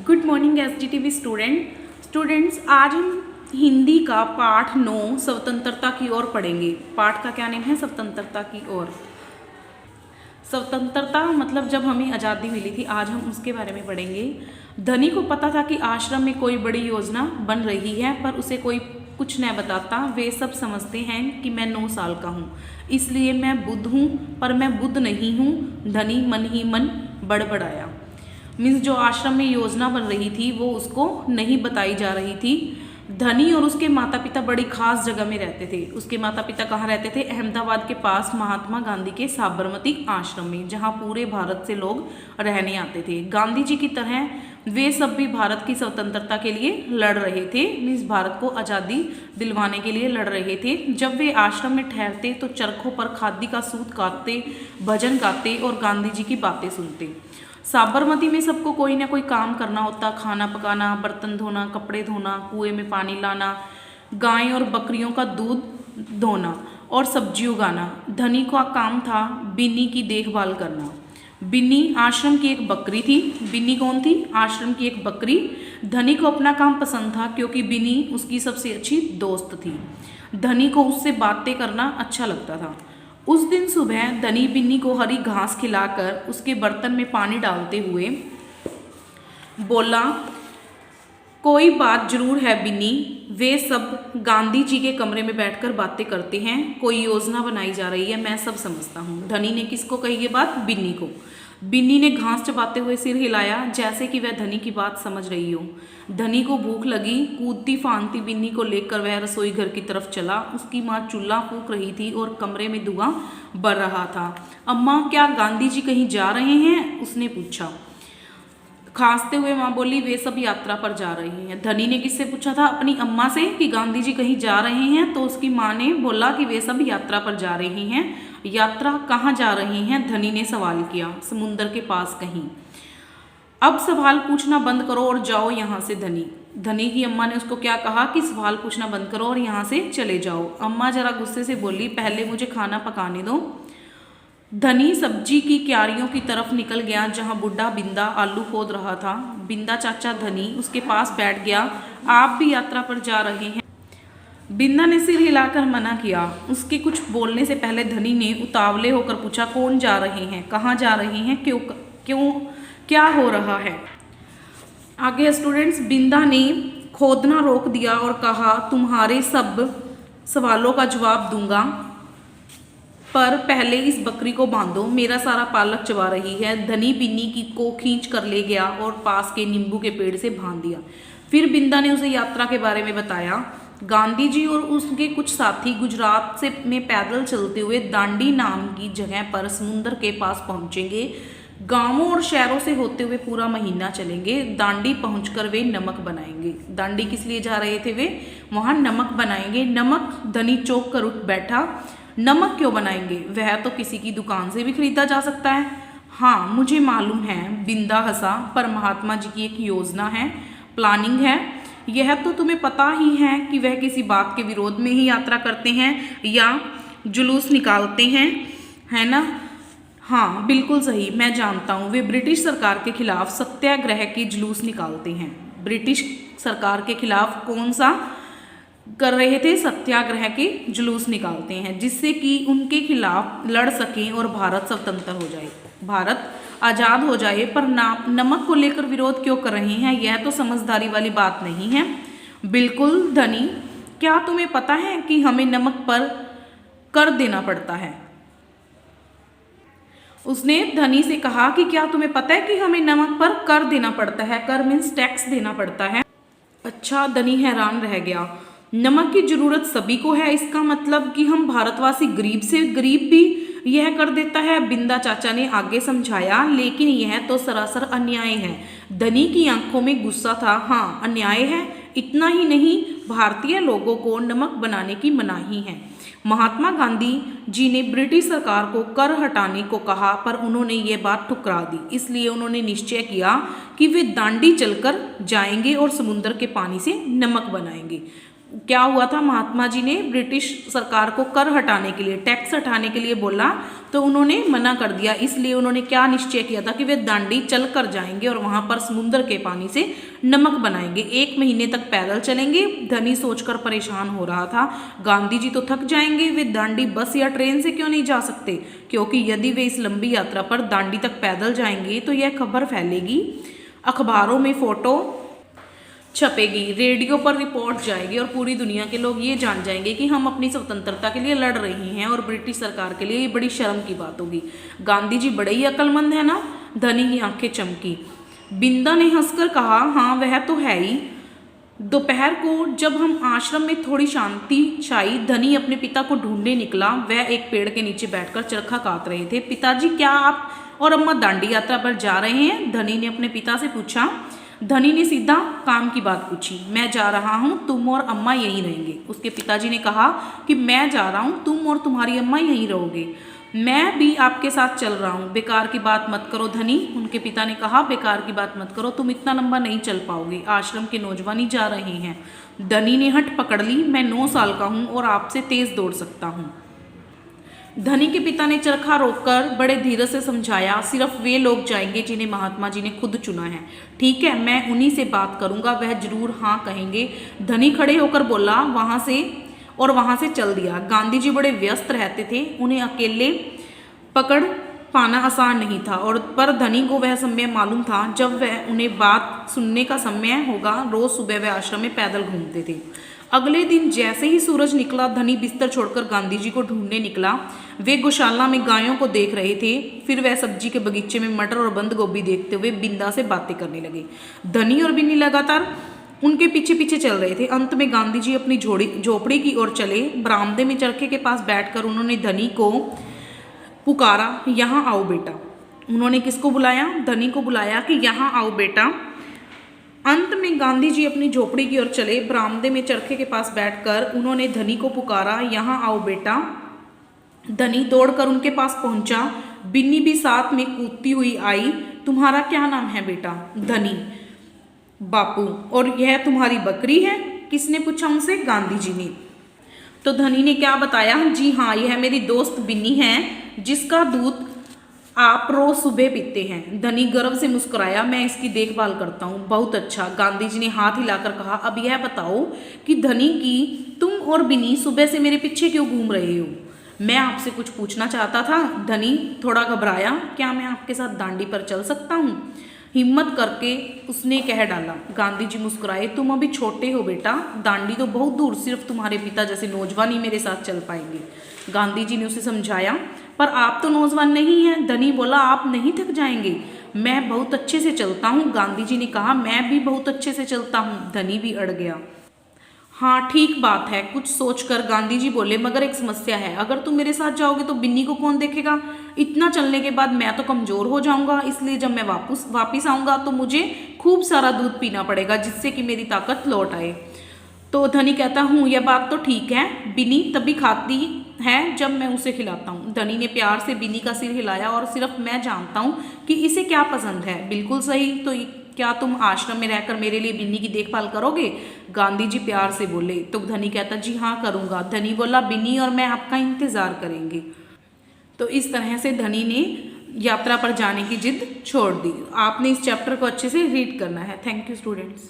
Good morning एसजीटीवी students, आज हम हिंदी का पाठ 9 स्वतंत्रता की ओर पढ़ेंगे। पाठ का क्या नेम है? स्वतंत्रता की ओर। स्वतंत्रता मतलब जब हमें आज़ादी मिली थी, आज हम उसके बारे में पढ़ेंगे। धनी को पता था कि आश्रम में कोई बड़ी योजना बन रही है, पर उसे कोई कुछ न बताता। वे सब समझते हैं कि मैं 9 साल का हूँ, इसलिए मैं बुद्ध हूँ, पर मैं बुद्ध नहीं हूँ। धनी मन ही मन बड़बड़ाया। मीन्स जो आश्रम में योजना बन रही थी वो उसको नहीं बताई जा रही थी। धनी और उसके माता पिता बड़ी खास जगह में रहते थे। उसके माता पिता कहाँ रहते थे? अहमदाबाद के पास महात्मा गांधी के साबरमती आश्रम में, जहाँ पूरे भारत से लोग रहने आते थे। गांधी जी की तरह वे सब भी भारत की स्वतंत्रता के लिए लड़ रहे थे। मीन्स भारत को आज़ादी दिलवाने के लिए लड़ रहे थे। जब वे आश्रम में ठहरते तो चरखों पर खादी का सूत काटते, भजन गाते और गांधी जी की बातें सुनते। साबरमती में सबको कोई ना कोई काम करना होता। खाना पकाना, बर्तन धोना, कपड़े धोना, कुएं में पानी लाना, गाय और बकरियों का दूध धोना और सब्जी उगाना। धनी का काम था बिन्नी की देखभाल करना। बिन्नी आश्रम की एक बकरी थी। बिन्नी कौन थी? आश्रम की एक बकरी। धनी को अपना काम पसंद था क्योंकि बिन्नी उसकी सबसे अच्छी दोस्त थी। धनी को उससे बातें करना अच्छा लगता था। उस दिन सुबह धनी बिन्नी को हरी घास खिलाकर उसके बर्तन में पानी डालते हुए बोला, कोई बात जरूर है बिन्नी। वे सब गांधी जी के कमरे में बैठकर बातें करते हैं। कोई योजना बनाई जा रही है, मैं सब समझता हूँ। धनी ने किसको कही ये बात? बिन्नी को। बिन्नी ने घास चबाते हुए सिर हिलाया, जैसे कि वह धनी की बात समझ रही हो। धनी को भूख लगी। कूदती फांदती बिन्नी को लेकर वह रसोई घर की तरफ चला। उसकी माँ चूल्हा फूंक रही थी और कमरे में धुआं बढ़ रहा था। अम्मा, क्या गांधी जी कहीं जा रहे हैं? उसने पूछा। खांसते हुए माँ बोली, वे सब यात्रा पर जा रहे हैं। धनी ने किससे पूछा था? अपनी अम्मा से कि गांधी जी कहीं जा रहे हैं। तो उसकी माँ ने बोला कि वे सब यात्रा पर जा रहे हैं। यात्रा कहाँ जा रहे हैं? धनी ने सवाल किया। समुंदर के पास कहीं। अब सवाल पूछना बंद करो और जाओ यहाँ से। धनी की अम्मा ने उसको क्या कहा कि सवाल पूछना बंद करो और यहाँ से चले जाओ। अम्मा जरा गुस्से से बोली, पहले मुझे खाना पकाने दो। धनी सब्जी की क्यारियों की तरफ निकल गया जहाँ बुढ़ा बिंदा आलू खोद रहा था। बिंदा चाचा धनी उसके पास बैठ गया। आप भी यात्रा पर जा रहे हैं? बिंदा ने सिर हिलाकर मना किया। उसके कुछ बोलने से पहले धनी ने उतावले होकर पूछा, कौन जा रहे हैं? कहाँ जा रहे हैं? क्यों क्या हो रहा है? आगे स्टूडेंट्स, बिंदा ने खोदना रोक दिया और कहा, तुम्हारे सब सवालों का जवाब दूंगा, पर पहले इस बकरी को बांधो, मेरा सारा पालक चबा रही है। धनी बिन्नी की को खींच कर ले गया और पास के नींबू के पेड़ से बांध दिया। फिर बिंदा ने उसे यात्रा के बारे में बताया। गांधी जी और उसके कुछ साथी गुजरात से में पैदल चलते हुए दांडी नाम की जगह पर समुद्र के पास पहुंचेंगे। गांवों और शहरों से होते हुए पूरा महीना चलेंगे। दांडी पहुंचकर वे नमक बनाएंगे। दांडी किस लिए जा रहे थे? वे वहां नमक बनाएंगे। नमक? धनी चौंक कर उठ बैठा। नमक क्यों बनाएंगे? वह तो किसी की दुकान से भी खरीदा जा सकता है। हाँ, मुझे मालूम है, बिंदा हंसा, पर महात्मा जी की एक योजना है, प्लानिंग है। यह तो तुम्हें पता ही है कि वह किसी बात के विरोध में ही यात्रा करते हैं या जुलूस निकालते हैं, है ना? हाँ, बिल्कुल सही, मैं जानता हूँ। वे ब्रिटिश सरकार के खिलाफ सत्याग्रह के जुलूस निकालते हैं। ब्रिटिश सरकार के खिलाफ कौन सा कर रहे थे? सत्याग्रह के जुलूस निकालते हैं, जिससे कि उनके खिलाफ लड़ सकें और भारत स्वतंत्र हो जाए, भारत आज़ाद हो जाए। पर नमक को लेकर विरोध क्यों कर रहे हैं? यह तो समझदारी वाली बात नहीं है। बिल्कुल धनी, क्या तुम्हें पता है कि हमें नमक पर कर देना पड़ता है? उसने धनी से कहा कि क्या तुम्हें पता है कि हमें नमक पर कर देना पड़ता है? कर मीन्स टैक्स देना पड़ता है। अच्छा, धनी हैरान रह गया। नमक की जरूरत सभी को है, इसका मतलब कि हम भारतवासी गरीब से गरीब भी यह कर देता है? बिंदा चाचा ने आगे समझाया, लेकिन यह तो सरासर अन्याय है। धनी की आंखों में गुस्सा था। हाँ, अन्याय है। इतना ही नहीं, भारतीय लोगों को नमक बनाने की मनाही है। महात्मा गांधी जी ने ब्रिटिश सरकार को कर हटाने को कहा, पर उन्होंने ये बात ठुकरा दी। इसलिए उन्होंने निश्चय किया कि वे दांडी चलकर जाएंगे और समुद्र के पानी से नमक बनाएंगे। क्या हुआ था, महात्मा जी ने ब्रिटिश सरकार को कर हटाने के लिए, टैक्स हटाने के लिए बोला, तो उन्होंने मना कर दिया। इसलिए उन्होंने क्या निश्चय किया था कि वे दांडी चल कर जाएंगे और वहां पर समुद्र के पानी से नमक बनाएंगे। 1 महीने तक पैदल चलेंगे। धनी सोचकर परेशान हो रहा था, गांधी जी तो थक जाएंगे, वे दांडी बस या ट्रेन से क्यों नहीं जा सकते, क्योंकि यदि वे इस लंबी यात्रा पर दांडी तक पैदल जाएंगे तो यह खबर फैलेगी, अखबारों में फोटो छपेगी, रेडियो पर रिपोर्ट जाएगी और पूरी दुनिया के लोग ये जान जाएंगे कि हम अपनी स्वतंत्रता के लिए लड़ रहे हैं और ब्रिटिश सरकार के लिए ये बड़ी शर्म की बात होगी। गांधी जी बड़े ही अक्लमंद है ना। धनी की आंखें चमकी। बिंदा ने हंसकर कहा, हाँ वह तो है ही। दोपहर को जब हम आश्रम में थोड़ी शांति छाई, धनी अपने पिता को ढूंढने निकला। वह एक पेड़ के नीचे बैठकर चरखा काट रहे थे। पिताजी, क्या आप और अम्मा दांडी यात्रा पर जा रहे हैं? धनी ने अपने पिता से पूछा। धनी ने सीधा काम की बात पूछी। मैं जा रहा हूँ, तुम और अम्मा यहीं रहेंगे। उसके पिताजी ने कहा कि मैं जा रहा हूँ, तुम और तुम्हारी अम्मा यहीं रहोगे। मैं भी आपके साथ चल रहा हूँ। बेकार की बात मत करो धनी, उनके पिता ने कहा। बेकार की बात मत करो, तुम इतना लंबा नहीं चल पाओगे। आश्रम के नौजवान ही जा रहे हैं। धनी ने हट पकड़ ली। मैं 9 साल का हूँ और आपसे तेज दौड़ सकता हूँ। धनी के पिता ने चरखा रोककर बड़े धीरज से समझाया, सिर्फ वे लोग जाएंगे जिन्हें महात्मा जी ने खुद चुना है। ठीक है, मैं उन्हीं से बात करूंगा, वह जरूर हाँ कहेंगे। धनी खड़े होकर बोला, वहां से चल दिया। गांधी जी बड़े व्यस्त रहते थे, उन्हें अकेले पकड़ पाना आसान नहीं था, और पर धनी को वह समय मालूम था जब वह उन्हें बात सुनने का समय होगा। रोज सुबह वह आश्रम में पैदल घूमते थे। अगले दिन जैसे ही सूरज निकला, धनी बिस्तर छोड़कर गांधी जी को ढूंढने निकला। वे गौशाला में गायों को देख रहे थे। फिर वह सब्जी के बगीचे में मटर और बंद गोभी देखते हुए बिंदा से बातें करने लगे। धनी और बिन्नी लगातार उनके पीछे पीछे चल रहे थे। अंत में गांधी जी अपनी झोपड़ी की ओर चले। बरामदे में चरखे के पास बैठकर उन्होंने धनी को पुकारा, यहाँ आओ बेटा। उन्होंने किसको बुलाया? धनी को बुलाया कि यहाँ आओ बेटा। अंत में गांधी जी अपनी झोपड़ी की ओर चले। बरामदे में चरखे के पास बैठकर उन्होंने धनी को पुकारा, यहाँ आओ बेटा। धनी दौड़कर उनके पास पहुंचा। बिन्नी भी साथ में कूदती हुई आई। तुम्हारा क्या नाम है बेटा? धनी। बापू। और यह तुम्हारी बकरी है? किसने पूछा उनसे? गांधी जी ने। तो धनी ने क्या बताया? जी हाँ, यह मेरी दोस्त बिन्नी है, जिसका दूध आप रोज सुबह पीते हैं। धनी गर्व से मुस्कुराया, मैं इसकी देखभाल करता हूँ। बहुत अच्छा। गांधी जी ने हाथ हिलाकर कहा, अब यह बताओ कि धनी की तुम और बिन्नी सुबह से मेरे पीछे क्यों घूम रहे हो? मैं आपसे कुछ पूछना चाहता था। धनी थोड़ा घबराया, क्या मैं आपके साथ दांडी पर चल सकता हूँ? हिम्मत करके उसने कह डाला। गांधी जी मुस्कुराए, तुम अभी छोटे हो बेटा, दांडी तो बहुत दूर, सिर्फ तुम्हारे पिता जैसे नौजवान ही मेरे साथ चल पाएंगे। गांधी जी ने उसे समझाया, पर आप तो नौजवान नहीं हैं। धनी बोला, आप नहीं थक जाएंगे? मैं बहुत अच्छे से चलता हूँ। गांधी जी ने कहा, मैं भी बहुत अच्छे से चलता हूँ। धनी भी अड़ गया। हाँ ठीक बात है, कुछ सोचकर गांधी जी बोले, मगर एक समस्या है। अगर तुम मेरे साथ जाओगे तो बिन्नी को कौन देखेगा? इतना चलने के बाद मैं तो कमजोर हो जाऊंगा, इसलिए जब मैं वापस आऊंगा तो मुझे खूब सारा दूध पीना पड़ेगा, जिससे कि मेरी ताकत लौट आए। तो धनी कहता हूँ, यह बात तो ठीक है, बिन्नी तभी खाती है जब मैं उसे खिलाता हूँ। धनी ने प्यार से बिन्नी का सिर हिलाया, और सिर्फ मैं जानता हूँ कि इसे क्या पसंद है। बिल्कुल सही, तो क्या तुम आश्रम में रहकर मेरे लिए बिन्नी की देखभाल करोगे? गांधी जी प्यार से बोले। तो धनी कहता, जी हाँ करूँगा। धनी बोला, बिन्नी और मैं आपका इंतजार करेंगे। तो इस तरह से धनी ने यात्रा पर जाने की जिद छोड़ दी। आपने इस चैप्टर को अच्छे से रीड करना है। Thank you students.